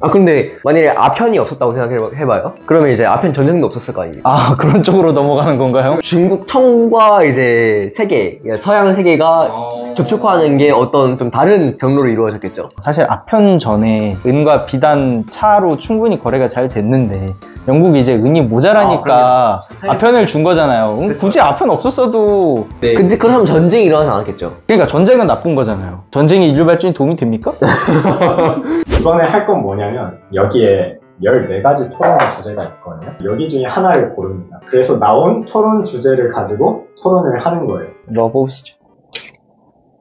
아 근데 만약에 아편이 없었다고 생각해봐요. 그러면 이제 아편 전쟁도 없었을 거 아닙니까? 아, 그런 쪽으로 넘어가는 건가요? 중국 청과 이제 세계, 서양 세계가 접촉하는 게 어떤 좀 다른 경로로 이루어졌겠죠. 사실 아편 전에 은과 비단 차로 충분히 거래가 잘 됐는데 영국이 이제 은이 모자라니까 아편을 준 거잖아요. 굳이 아편 없었어도. 네. 근데 그러면 전쟁이 일어나지 않았겠죠. 그러니까 전쟁은 나쁜 거잖아요. 전쟁이 인류 발전에 도움이 됩니까? 이번에 할 건 뭐냐면 여기에 14가지 토론 주제가 있거든요. 여기 중에 하나를 고릅니다. 그래서 나온 토론 주제를 가지고 토론을 하는 거예요. 넣어보시죠.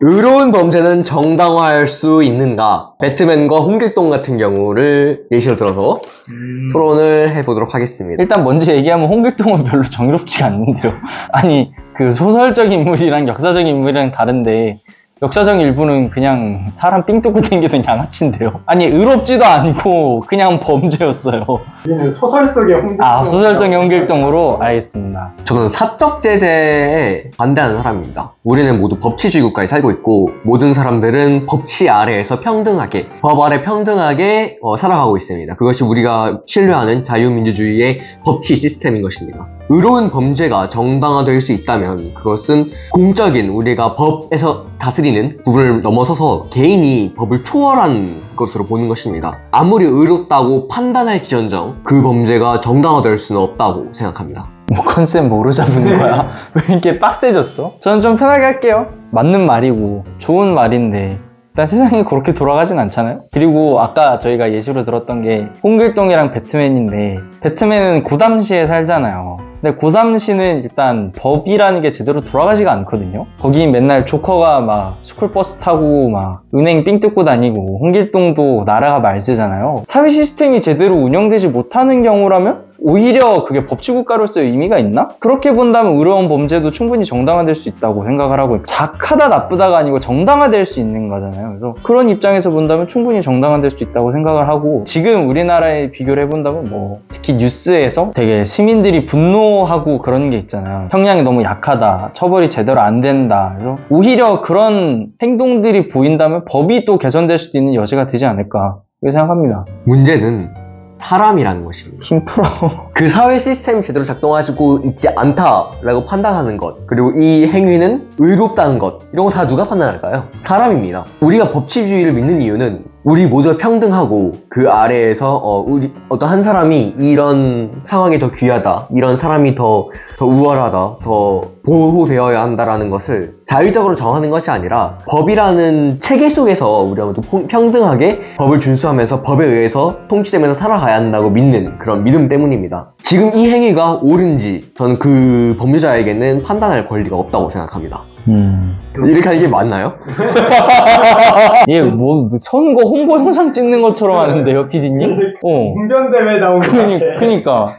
의로운 범죄는 정당화할 수 있는가? 배트맨과 홍길동 같은 경우를 예시로 들어서 토론을 해보도록 하겠습니다. 일단 먼저 얘기하면 홍길동은 별로 정의롭지가 않는데요. 아니, 그 소설적 인물이랑 역사적 인물이랑 다른데 역사적 일부는 그냥 사람 삥 뚫고 다니는 양아치인데요. 아니, 의롭지도 않고 그냥 범죄였어요. 여기는 소설 속의 홍길동. 아, 소설적인 홍길동으로? 알겠습니다. 저는 사적 제재에 반대하는 사람입니다. 우리는 모두 법치주의 국가에 살고 있고 모든 사람들은 법치 아래에서 평등하게, 법 아래 평등하게 살아가고 있습니다. 그것이 우리가 신뢰하는 자유민주주의의 법치 시스템인 것입니다. 의로운 범죄가 정당화될 수 있다면 그것은 공적인 우리가 법에서 다스리는 부분을 넘어서서 개인이 법을 초월한 것으로 보는 것입니다. 아무리 의롭다고 판단할지언정 그 범죄가 정당화될 수는 없다고 생각합니다. 뭐 컨셉 뭐로 잡은 거야? 왜 이렇게 빡세졌어? 저는 좀 편하게 할게요. 맞는 말이고 좋은 말인데 일단 세상이 그렇게 돌아가진 않잖아요? 그리고 아까 저희가 예시로 들었던 게 홍길동이랑 배트맨인데 배트맨은 고담시에 살잖아요. 근데 고담시는 일단 법이라는 게 제대로 돌아가지가 않거든요. 거기 맨날 조커가 막 스쿨버스 타고 막 은행 삥 뜯고 다니고 홍길동도 나라가 말세잖아요. 사회 시스템이 제대로 운영되지 못하는 경우라면 오히려 그게 법치국가로서의 의미가 있나? 그렇게 본다면 의로운 범죄도 충분히 정당화될 수 있다고 생각을 하고 작하다 나쁘다가 아니고 정당화될 수 있는 거잖아요. 그래서 그런 입장에서 본다면 충분히 정당화될 수 있다고 생각을 하고 지금 우리나라에 비교를 해본다면 뭐 특히 뉴스에서 되게 시민들이 분노하고 그런 게 있잖아요. 형량이 너무 약하다, 처벌이 제대로 안 된다. 그래서 오히려 그런 행동들이 보인다면 법이 또 개선될 수도 있는 여지가 되지 않을까 그렇게 생각합니다. 문제는 사람이라는 것입니다. 힘 풀어. 그 사회 시스템이 제대로 작동하고 있지 않다라고 판단하는 것, 그리고 이 행위는 의롭다는 것, 이런 거 다 누가 판단할까요? 사람입니다. 우리가 법치주의를 믿는 이유는 우리 모두가 평등하고 그 아래에서 어떤 한 사람이 이런 상황이 더 귀하다, 이런 사람이 더 우월하다, 더 보호되어야 한다라는 것을 자의적으로 정하는 것이 아니라 법이라는 체계 속에서 우리가 모두 평등하게 법을 준수하면서 법에 의해서 통치되면서 살아가야 한다고 믿는 그런 믿음 때문입니다. 지금 이 행위가 옳은지 저는 그 범죄자에게는 판단할 권리가 없다고 생각합니다. 이렇게 하는 게 맞나요? 얘 뭐 선거 홍보 영상 찍는 것처럼 하는데요, PD님? 공변대회 나온 거 같아. 그니까.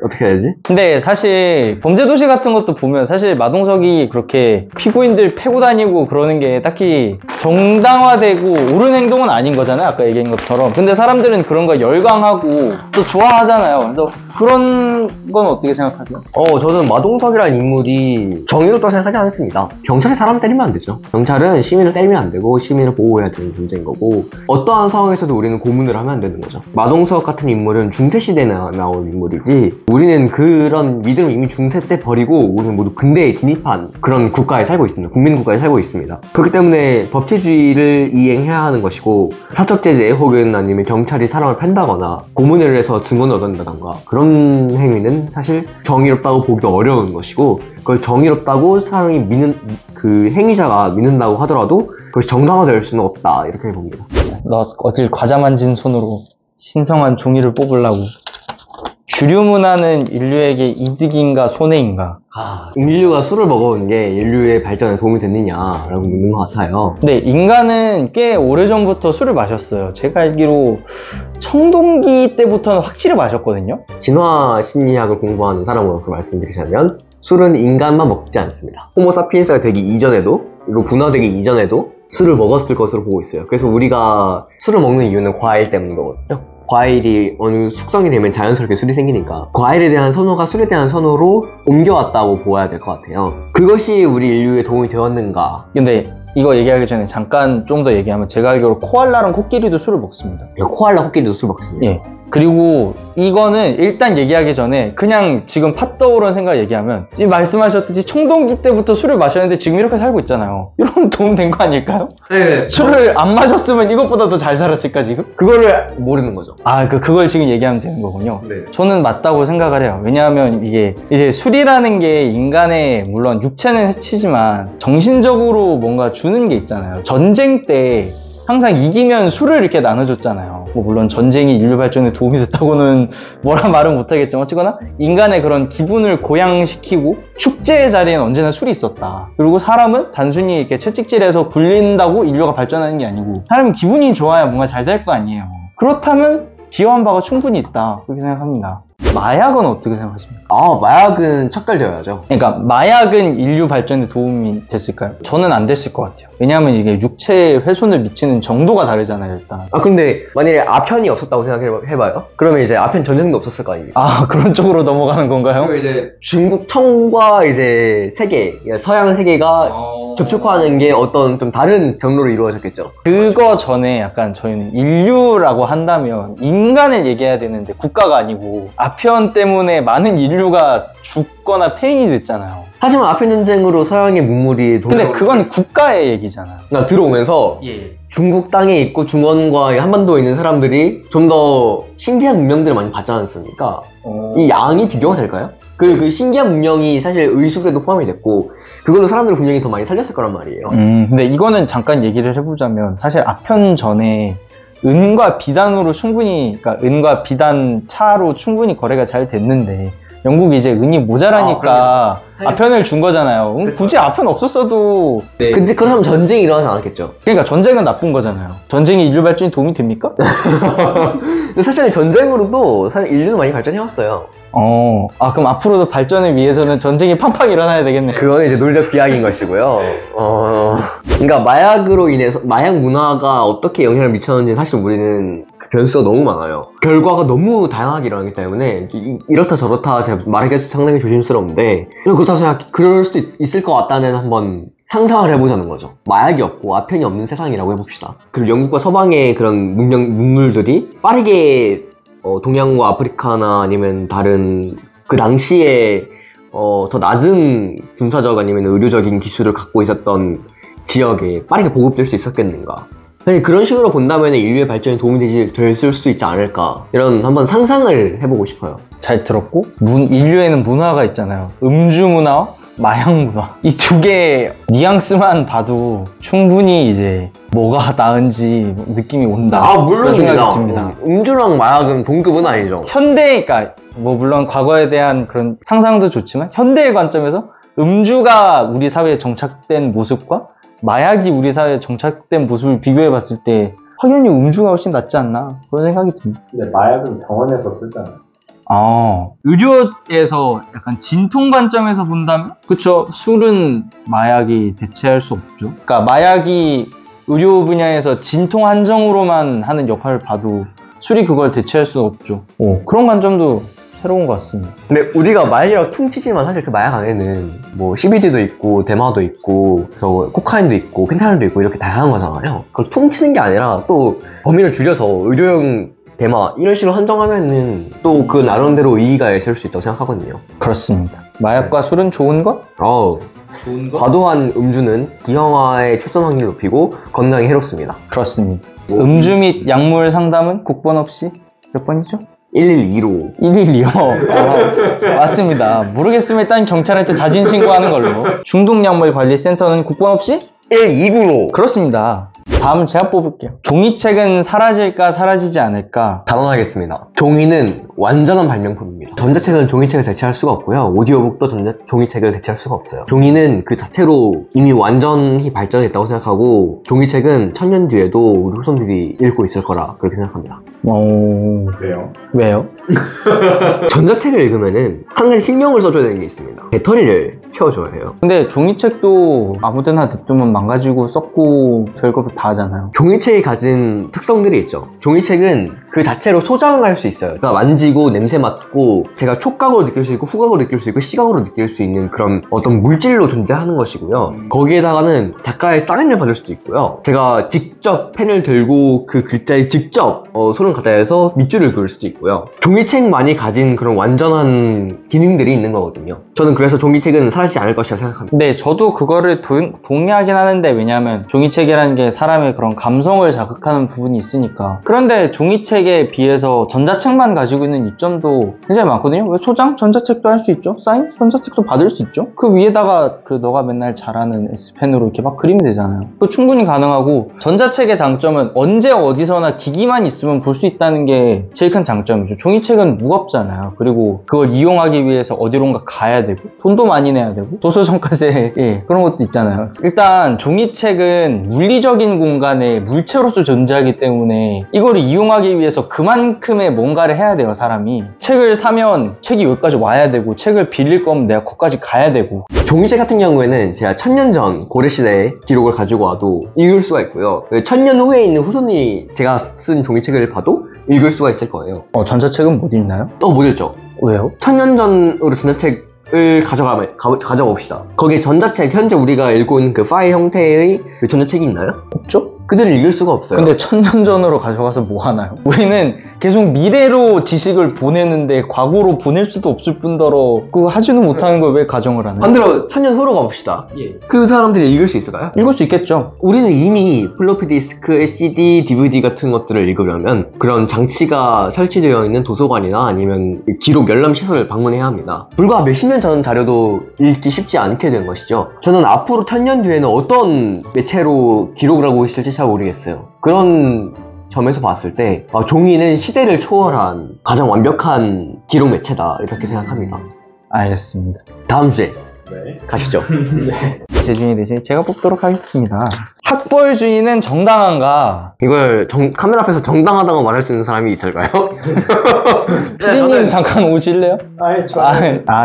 어떻게 해야지? 근데 사실 범죄도시 같은 것도 보면 사실 마동석이 그렇게 피고인들 패고 다니고 그러는 게 딱히 정당화되고 옳은 행동은 아닌 거잖아요, 아까 얘기한 것처럼. 근데 사람들은 그런 거 열광하고 또 좋아하잖아요. 그래서 그런 건 어떻게 생각하세요? 저는 마동석이라는 인물이 정의롭다고 생각하지 않습니다. 경찰이 사람 때리면 안 되죠. 경찰은 시민을 때리면 안 되고 시민을 보호해야 되는 존재인 거고 어떠한 상황에서도 우리는 고문을 하면 안 되는 거죠. 마동석 같은 인물은 중세시대에 나온 인물이지 우리는 그런 믿음을 이미 중세 때 버리고 우리는 모두 근대에 진입한 그런 국가에 살고 있습니다. 국민국가에 살고 있습니다. 그렇기 때문에 법치주의를 이행해야 하는 것이고 사적제재 혹은 아니면 경찰이 사람을 팬다거나 고문을 해서 증언을 얻는다던가 그런 행위는 사실 정의롭다고 보기가 어려운 것이고 그걸 정의롭다고 사람이 믿는 그 행위자가 믿는다고 하더라도 그것이 정당화될 수는 없다 이렇게 봅니다. 너 어딜 과자 만진 손으로 신성한 종이를 뽑으려고. 주류 문화는 인류에게 이득인가 손해인가? 인류가 술을 먹어온 게 인류의 발전에 도움이 됐느냐라고 묻는 것 같아요. 근데 인간은 꽤 오래전부터 술을 마셨어요. 제가 알기로 청동기 때부터는 확실히 마셨거든요. 진화 심리학을 공부하는 사람으로서 말씀드리자면 술은 인간만 먹지 않습니다. 호모사피엔스가 되기 이전에도 그리고 분화되기 이전에도 술을 먹었을 것으로 보고 있어요. 그래서 우리가 술을 먹는 이유는 과일 때문인 거거든요. 과일이 어느 숙성이 되면 자연스럽게 술이 생기니까 과일에 대한 선호가 술에 대한 선호로 옮겨왔다고 보아야 될 것 같아요. 그것이 우리 인류에 도움이 되었는가? 근데 이거 얘기하기 전에 잠깐 좀 더 얘기하면 제가 알기로 코알라랑 코끼리도 술을 먹습니다. 코알라 코끼리도 술 먹습니다. 예. 그리고 이거는 일단 얘기하기 전에 그냥 지금 팥 떠오르는 생각 얘기하면 이 말씀하셨듯이 청동기 때부터 술을 마셨는데 지금 이렇게 살고 있잖아요. 이러면 도움 된 거 아닐까요? 네, 술을 안 마셨으면 이것보다 더 잘 살았을까 지금? 그거를 모르는 거죠. 아, 그걸 지금 얘기하면 되는 거군요. 네. 저는 맞다고 생각을 해요. 왜냐하면 이게 이제 술이라는 게 인간의 물론 육체는 해치지만 정신적으로 뭔가 주는 게 있잖아요. 전쟁 때 항상 이기면 술을 이렇게 나눠줬잖아요. 뭐 물론 전쟁이 인류 발전에 도움이 됐다고는 뭐라 말은 못하겠지만 어쨌거나 인간의 그런 기분을 고양시키고 축제의 자리에는 언제나 술이 있었다. 그리고 사람은 단순히 이렇게 채찍질해서 굴린다고 인류가 발전하는 게 아니고 사람은 기분이 좋아야 뭔가 잘 될 거 아니에요. 그렇다면 기여한 바가 충분히 있다. 그렇게 생각합니다. 마약은 어떻게 생각하십니까? 마약은 척결되어야죠. 그러니까 마약은 인류 발전에 도움이 됐을까요? 저는 안 됐을 것 같아요. 왜냐하면 이게 육체에 훼손을 미치는 정도가 다르잖아요, 일단. 근데 만약에 아편이 없었다고 생각해봐요. 그러면 이제 아편 전쟁도 없었을 거 아닙니까? 아, 그런 쪽으로 넘어가는 건가요? 그리고 이제 중국 청과 이제 세계, 서양 세계가 접촉하는 게 어떤 좀 다른 경로로 이루어졌겠죠. 그거 전에 약간 저희는 인류라고 한다면 인간을 얘기해야 되는데 국가가 아니고 아편 때문에 많은 인류가 죽거나 폐인이 됐잖아요. 하지만 아편 전쟁으로 서양의 문물이 근데 그건 국가의 얘기잖아요. 들어오면서 중국 땅에 있고 중원과 한반도에 있는 사람들이 좀 더 신기한 문명들을 많이 받지 않았습니까? 이 양이 비교가 될까요? 그 신기한 문명이 사실 의술에도 포함이 됐고 그걸로 사람들을 분명히 더 많이 살렸을 거란 말이에요. 근데 이거는 잠깐 얘기를 해보자면 사실 아편 전에 은과 비단으로 충분히, 그러니까 은과 비단 차로 충분히 거래가 잘 됐는데 영국이 이제 은이 모자라니까 아편을 준 거잖아요. 굳이 아편 없었어도. 네. 근데 그러면 전쟁이 일어나지 않았겠죠. 그러니까 전쟁은 나쁜 거잖아요. 전쟁이 인류 발전에 도움이 됩니까? 근데 사실 전쟁으로도 사실 인류는 많이 발전해왔어요. 그럼 앞으로도 발전을 위해서는 전쟁이 팡팡 일어나야 되겠네요. 그건 이제 논리적 비약인 것이고요. 그러니까 마약으로 인해서 마약 문화가 어떻게 영향을 미쳤는지 사실 우리는 그 변수가 너무 많아요. 결과가 너무 다양하게 일어나기 때문에 이렇다 저렇다 제가 말하기가 상당히 조심스러운데 그렇다고 생각 그럴 수도 있을 것 같다는 한번 상상을 해보자는 거죠. 마약이 없고 아편이 없는 세상이라고 해봅시다. 그리고 영국과 서방의 그런 문물들이 빠르게 동양과 아프리카나 아니면 다른 그 당시에 더 낮은 군사적 아니면 의료적인 기술을 갖고 있었던 지역에 빠르게 보급될 수 있었겠는가. 그런 식으로 본다면 인류의 발전에 도움이 됐을 수도 있지 않을까. 이런 한번 상상을 해보고 싶어요. 잘 들었고 인류에는 문화가 있잖아요. 음주 문화와 마약 문화. 이 두 개의 뉘앙스만 봐도 충분히 이제 뭐가 나은지 느낌이 온다. 물론입니다. 생각이 듭니다. 음주랑 마약은 동급은 아니죠. 그러니까 뭐 물론 과거에 대한 그런 상상도 좋지만 현대의 관점에서 음주가 우리 사회에 정착된 모습과 마약이 우리 사회에 정착된 모습을 비교해 봤을 때 확연히 음주가 훨씬 낫지 않나 그런 생각이 듭니다. 근데 마약은 병원에서 쓰잖아요. 의료에서 약간 진통 관점에서 본다면 그쵸, 술은 마약이 대체할 수 없죠. 그러니까 마약이 의료 분야에서 진통 한정으로만 하는 역할을 봐도 술이 그걸 대체할 수 없죠. 그런 관점도 새로운 것 같습니다. 근데 우리가 마약이라고 퉁치지만 사실 그 마약 안에는 뭐 CBD도 있고 대마도 있고 코카인도 있고 펜타닐도 있고 이렇게 다양한 거잖아요. 그걸 퉁치는 게 아니라 또 범위를 줄여서 의료용 대마 이런 식으로 한정하면은 또 그 나름대로 의의가 있을 수 있다고 생각하거든요. 그렇습니다. 마약과 술은 좋은 것? 좋은 것? 과도한 음주는 기형아의 출산 확률을 높이고 건강에 해롭습니다. 그렇습니다. 음주 및 약물 상담은 국번 없이 몇 번이죠? 112로 112요. 맞습니다. 모르겠으면 일단 경찰한테 자진 신고하는 걸로. 중독약물관리센터는 국번 없이 129로 그렇습니다. 다음은 제가 뽑을게요. 종이책은 사라질까 사라지지 않을까? 단언하겠습니다. 종이는 완전한 발명품입니다. 전자책은 종이책을 대체할 수가 없고요. 오디오북도 종이책을 대체할 수가 없어요. 종이는 그 자체로 이미 완전히 발전했다고 생각하고 종이책은 1000년 뒤에도 우리 후손들이 읽고 있을 거라 그렇게 생각합니다. 그래요? 왜요? 전자책을 읽으면은 한 가지 신경을 써줘야 되는 게 있습니다. 배터리를 채워줘야 해요. 근데 종이책도 아무데나 냅두면 망가지고 썩고 별거 다 하잖아요. 종이책이 가진 특성들이 있죠. 종이책은 그 자체로 소장할 수 있어요. 그러니까 만지고 냄새 맡고 제가 촉각으로 느낄 수 있고 후각으로 느낄 수 있고 시각으로 느낄 수 있는 그런 어떤 물질로 존재하는 것이고요. 거기에다가는 작가의 사인을 받을 수도 있고요. 제가 직접 펜을 들고 그 글자에 직접 손을 갖다 대서 밑줄을 그을 수도 있고요. 종이책만이 가진 그런 완전한 기능들이 있는 거거든요. 저는 그래서 종이책은 사라지지 않을 것이라 생각합니다. 네, 저도 그거를 동의하긴 하는데, 왜냐하면 종이책이라는 게 사람의 그런 감성을 자극하는 부분이 있으니까. 그런데 종이책에 비해서 전자책만 가지고 있는 이점도 굉장히 많거든요. 왜 소장? 전자책도 할 수 있죠. 사인? 전자책도 받을 수 있죠. 그 위에다가 그 너가 맨날 잘하는 S펜으로 이렇게 막 그리면 되잖아요. 그거 충분히 가능하고, 전자책의 장점은 언제 어디서나 기기만 있으면 볼 수 있다는 게 제일 큰 장점이죠. 종이책은 무겁잖아요. 그리고 그걸 이용하기 위해서 어디론가 가야 되고 돈도 많이 내야 되고 도서정가세 그런 것도 있잖아요. 일단 종이책은 물리적인 공간에 물체로서 존재하기 때문에 이걸 이용하기 위해서 그만큼의 뭔가를 해야 돼요. 사람이 책을 사면 책이 여기까지 와야 되고, 책을 빌릴 거면 내가 거기까지 가야 되고. 종이책 같은 경우에는 제가 1000년 전 고려시대의 기록을 가지고 와도 읽을 수가 있고요. 1000년 후에 있는 후손이 제가 쓴 종이책을 봐도 읽을 수가 있을 거예요. 전자책은 못 읽나요? 못 읽죠. 왜요? 1000년 전으로 전자책을 가져봅시다. 거기에 전자책, 현재 우리가 읽고 있는 그 파일 형태의 그 전자책이 있나요? 없죠? 그들을 읽을 수가 없어요. 근데 1000년 전으로 가져가서 뭐 하나요? 우리는 계속 미래로 지식을 보내는데 과거로 보낼 수도 없을 뿐더러 그거 하지는 못하는 걸 왜 가정을 하나요? 반대로 1000년 후로 가봅시다. 예. 그 사람들이 읽을 수 있을까요? 읽을 수 있겠죠. 우리는 이미 플로피 디스크, CD, DVD 같은 것들을 읽으려면 그런 장치가 설치되어 있는 도서관이나 아니면 기록 열람 시설을 방문해야 합니다. 불과 몇십 년 전 자료도 읽기 쉽지 않게 된 것이죠. 저는 앞으로 1000년 뒤에는 어떤 매체로 기록을 하고 있을지 잘 모르겠어요. 그런 점에서 봤을 때 종이는 시대를 초월한 가장 완벽한 기록 매체다 이렇게 생각합니다. 알겠습니다. 다음 주제 네. 가시죠. 네. 재준이 대신 제가 뽑도록 하겠습니다. 학벌주의는 정당한가? 이걸 카메라 앞에서 정당하다고 말할 수 있는 사람이 있을까요? 피디님 잠깐 오실래요? 아니, 저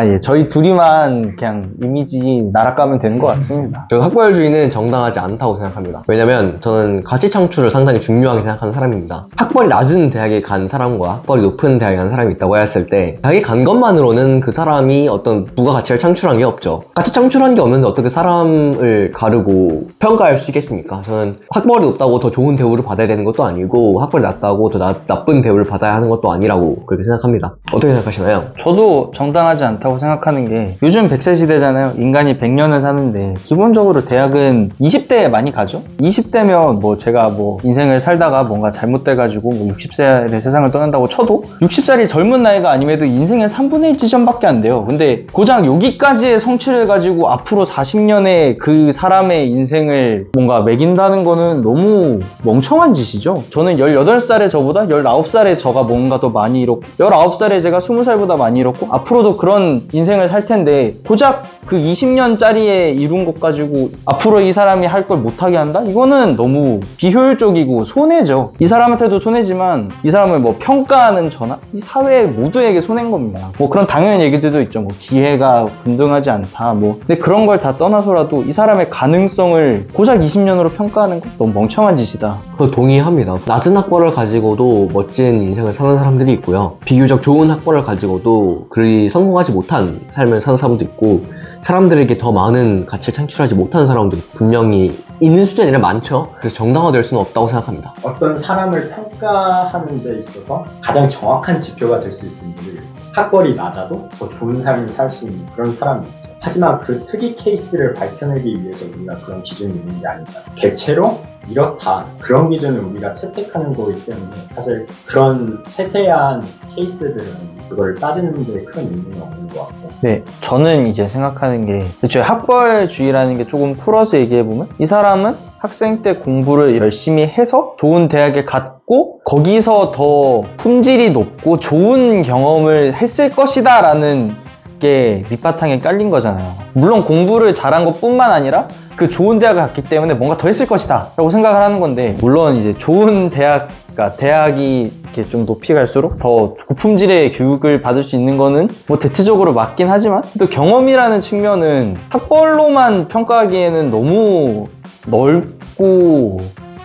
예. 저희 둘이만 그냥 이미지 날아가면 되는 것 같습니다. 저는 학벌주의는 정당하지 않다고 생각합니다. 왜냐면 저는 가치 창출을 상당히 중요하게 생각하는 사람입니다. 학벌이 낮은 대학에 간 사람과 학벌이 높은 대학에 간 사람이 있다고 했을 때 대학에 간 것만으로는 그 사람이 어떤 부가가치를 창출한 게 없죠. 가치 창출한 게 없는데 어떻게 사람을 가르고 평가할 수 있겠습니까? 저는 학벌이 높다고 더 좋은 대우를 받아야 되는 것도 아니고 학벌이 낮다고 더 나쁜 대우를 받아야 하는 것도 아니라고 그렇게 생각합니다. 어떻게 생각하시나요? 저도 정당하지 않다고 생각하는 게, 요즘 100세 시대잖아요. 인간이 100년을 사는데 기본적으로 대학은 20대에 많이 가죠. 20대면 뭐 제가 뭐 인생을 살다가 뭔가 잘못돼가지고 뭐 60세의 세상을 떠난다고 쳐도 60살이 젊은 나이가 아님에도 인생의 3분의 1 지점밖에 안 돼요. 근데 고작 여기까지의 성취를 가지고 앞으로 40년의 그 사람의 인생을 뭔가 매긴다는 거는 너무 멍청한 짓이죠. 저는 18살의 저보다 19살의 저가 뭔가 더 많이 잃었고, 19살의 제가 20살보다 많이 잃었고, 앞으로도 그런 인생을 살 텐데 고작 그 20년짜리에 이룬 것 가지고 앞으로 이 사람이 할 걸 못하게 한다? 이거는 너무 비효율적이고 손해죠. 이 사람한테도 손해지만 이 사람을 뭐 평가하는 저나 이 사회 모두에게 손해인 겁니다. 뭐 그런 당연한 얘기들도 있죠. 뭐 기회가 분등하지 않다 뭐. 근데 그런 걸 다 떠나서라도 이 사람의 가능성을 고작 20년으로 평가하는 건 너무 멍청한 짓이다. 그거 동의합니다. 낮은 학벌을 가지고도 멋진 인생을 사는 사람들이 있고요. 비교적 좋은 학벌을 가지고도 그리 성공하지 못한 삶을 사는 사람도 있고, 사람들에게 더 많은 가치를 창출하지 못한 사람들이 분명히 있는 수준이 아니라 많죠. 그래서 정당화될 수는 없다고 생각합니다. 어떤 사람을 평가하는 데 있어서 가장 정확한 지표가 될 수 있을지 모르겠어요. 학벌이 낮아도 더 좋은 삶을 살 수 있는 그런 사람이 있죠. 하지만 그 특이 케이스를 밝혀내기 위해서 우리가 그런 기준이 있는 게 아니잖아요. 대체로 이렇다, 그런 기준을 우리가 채택하는 거기 때문에 사실 그런 세세한 케이스들은 그걸 따지는 데 큰 의미는 없는 것 같고. 네, 저는 이제 생각하는 게, 애초에 학벌주의라는 게 조금 풀어서 얘기해보면, 이 사람은 학생 때 공부를 열심히 해서 좋은 대학에 갔고 거기서 더 품질이 높고 좋은 경험을 했을 것이다 라는 게 밑바탕에 깔린 거잖아요. 물론 공부를 잘한 것 뿐만 아니라 그 좋은 대학을 갔기 때문에 뭔가 더 했을 것이다 라고 생각을 하는 건데, 물론 이제 좋은 대학, 그러니까 대학이 이렇게 좀 높이 갈수록 더 고품질의 교육을 받을 수 있는 거는 뭐 대체적으로 맞긴 하지만, 또 경험이라는 측면은 학벌로만 평가하기에는 너무 넓고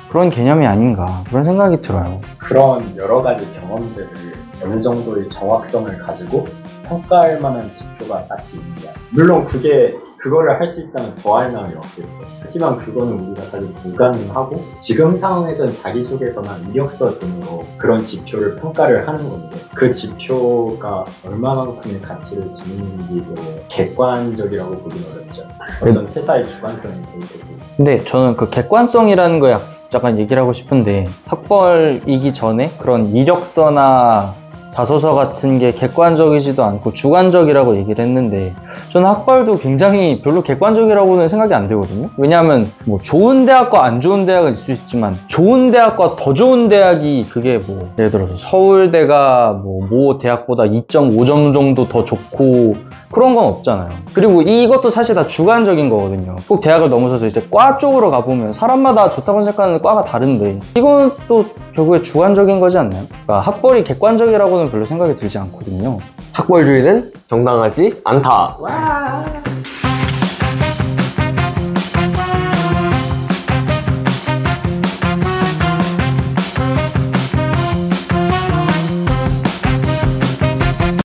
그런 개념이 아닌가 그런 생각이 들어요. 그런 여러 가지 경험들을 어느 정도의 정확성을 가지고 평가할 만한 지표가 딱히 있는 게 아니에요. 물론 그거를 할 수 있다면 더할 나위 없겠죠. 하지만 그거는 우리가 사실 불가능하고 지금 상황에선 자기소개서나 이력서 등으로 그런 지표를 평가를 하는 건데 그 지표가 얼마만큼의 가치를 지니는지도 객관적이라고 보긴 어렵죠. 어떤 회사의 주관성이 대입했을 때. 근데 저는 그 객관성이라는 거 약간 얘기를 하고 싶은데 학벌이기 전에 그런 이력서나 자소서 같은 게 객관적이지도 않고 주관적이라고 얘기를 했는데 저는 학벌도 굉장히 별로 객관적이라고는 생각이 안 들거든요. 왜냐하면 뭐 좋은 대학과 안 좋은 대학은 있을 수 있지만 좋은 대학과 더 좋은 대학이 그게 뭐 예를 들어서 서울대가 모 대학보다 2.5점 정도 더 좋고 그런 건 없잖아요. 그리고 이것도 사실 다 주관적인 거거든요. 꼭 대학을 넘어서서 이제 과 쪽으로 가보면 사람마다 좋다고 생각하는 과가 다른데 이건 또 결국에 주관적인 거지 않나요? 그러니까 학벌이 객관적이라고는 별로 생각이 들지 않거든요. 학벌주의는 정당하지 않다. 와.